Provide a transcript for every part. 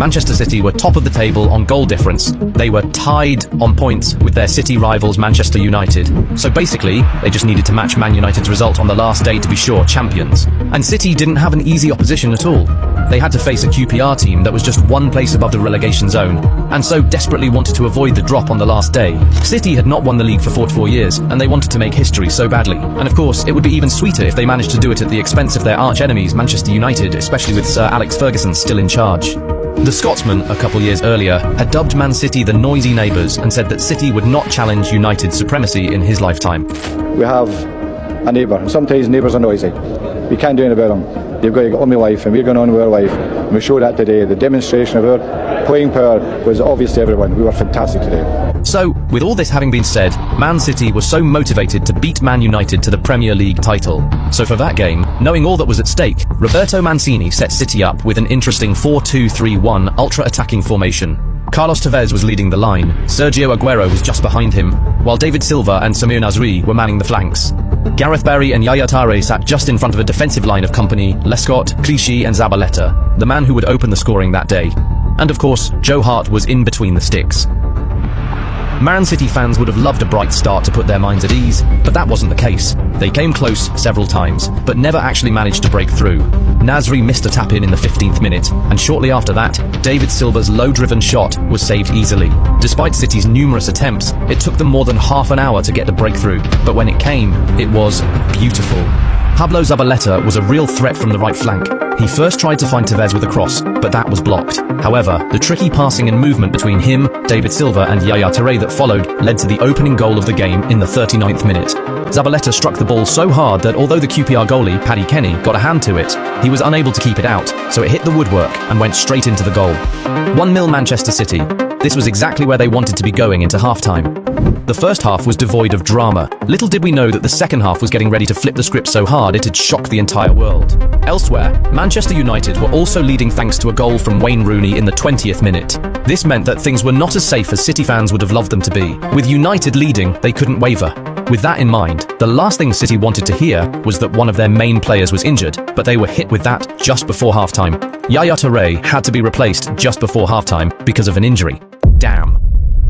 Manchester City were top of the table on goal difference. They were tied on points with their city rivals Manchester United. So basically, they just needed to match Man United's result on the last day to be sure champions. And City didn't have an easy opposition at all. They had to face a QPR team that was just one place above the relegation zone, and so desperately wanted to avoid the drop on the last day. City had not won the league for 44 years, and they wanted to make history so badly. And of course, it would be even sweeter if they managed to do it at the expense of their arch-enemies, Manchester United, especially with Sir Alex Ferguson still in charge. The Scotsman, a couple years earlier, had dubbed Man City the noisy neighbours and said that City would not challenge United's supremacy in his lifetime. We have a neighbour, and sometimes neighbours are noisy. We can't do anything about them. You've got to get on with life, and we're going on with our life. And we showed that today. The demonstration of our playing power was obvious to everyone. We were fantastic today. So, with all this having been said, Man City was so motivated to beat Man United to the Premier League title. So for that game, knowing all that was at stake, Roberto Mancini set City up with an interesting 4-2-3-1 ultra-attacking formation. Carlos Tevez was leading the line, Sergio Aguero was just behind him, while David Silva and Samir Nasri were manning the flanks. Gareth Barry and Yaya Toure sat just in front of a defensive line of company, Lescott, Clichy and Zabaleta, the man who would open the scoring that day. And of course, Joe Hart was in between the sticks. Man City fans would have loved a bright start to put their minds at ease, but that wasn't the case. They came close several times, but never actually managed to break through. Nasri missed a tap-in in the 15th minute, and shortly after that, David Silva's low-driven shot was saved easily. Despite City's numerous attempts, it took them more than half an hour to get the breakthrough, but when it came, it was beautiful. Pablo Zabaleta was a real threat from the right flank. He first tried to find Tevez with a cross, but that was blocked. However, the tricky passing and movement between him, David Silva and Yaya Toure that followed led to the opening goal of the game in the 39th minute. Zabaleta struck the ball so hard that although the QPR goalie, Paddy Kenny, got a hand to it, he was unable to keep it out, so it hit the woodwork and went straight into the goal. 1-0 Manchester City. This was exactly where they wanted to be going into half-time. The first half was devoid of drama. Little did we know that the second half was getting ready to flip the script so hard it'd shock the entire world. Elsewhere, Manchester United were also leading thanks to a goal from Wayne Rooney in the 20th minute. This meant that things were not as safe as City fans would have loved them to be. With United leading, they couldn't waver. With that in mind, the last thing City wanted to hear was that one of their main players was injured, but they were hit with that just before halftime. Yaya Toure had to be replaced just before halftime because of an injury. Damn.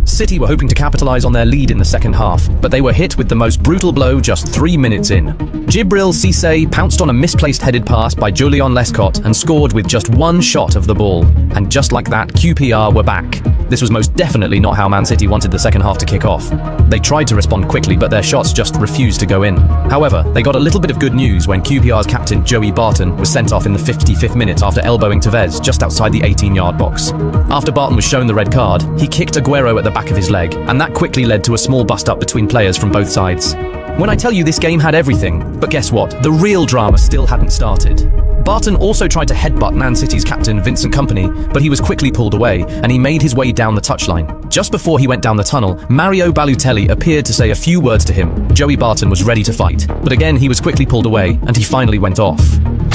City were hoping to capitalise on their lead in the second half, but they were hit with the most brutal blow just 3 minutes in. Djibril Cissé pounced on a misplaced headed pass by Julian Lescott and scored with just one shot of the ball. And just like that, QPR were back. This was most definitely not how Man City wanted the second half to kick off. They tried to respond quickly, but their shots just refused to go in. However, they got a little bit of good news when QPR's captain Joey Barton was sent off in the 55th minute after elbowing Tevez just outside the 18-yard box. After Barton was shown the red card, he kicked Aguero at the back of his leg, and that quickly led to a small bust-up between players from both sides. When I tell you this game had everything, but guess what? The real drama still hadn't started. Barton also tried to headbutt Man City's captain Vincent Kompany, but he was quickly pulled away, and he made his way down the touchline. Just before he went down the tunnel, Mario Balotelli appeared to say a few words to him. Joey Barton was ready to fight, but again he was quickly pulled away, and he finally went off.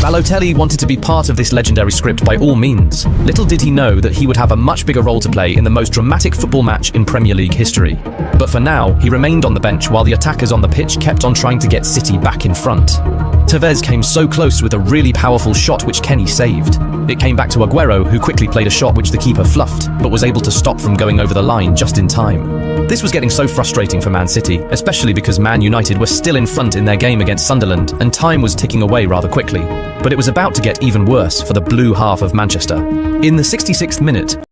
Balotelli wanted to be part of this legendary script by all means. Little did he know that he would have a much bigger role to play in the most dramatic football match in Premier League history. But for now, he remained on the bench while the attackers on the pitch kept on trying to get City back in front. Tevez came so close with a really powerful shot which Kenny saved. It came back to Aguero, who quickly played a shot which the keeper fluffed, but was able to stop from going over the line just in time. This was getting so frustrating for Man City, especially because Man United were still in front in their game against Sunderland, and time was ticking away rather quickly. But it was about to get even worse for the blue half of Manchester. In the 66th minute,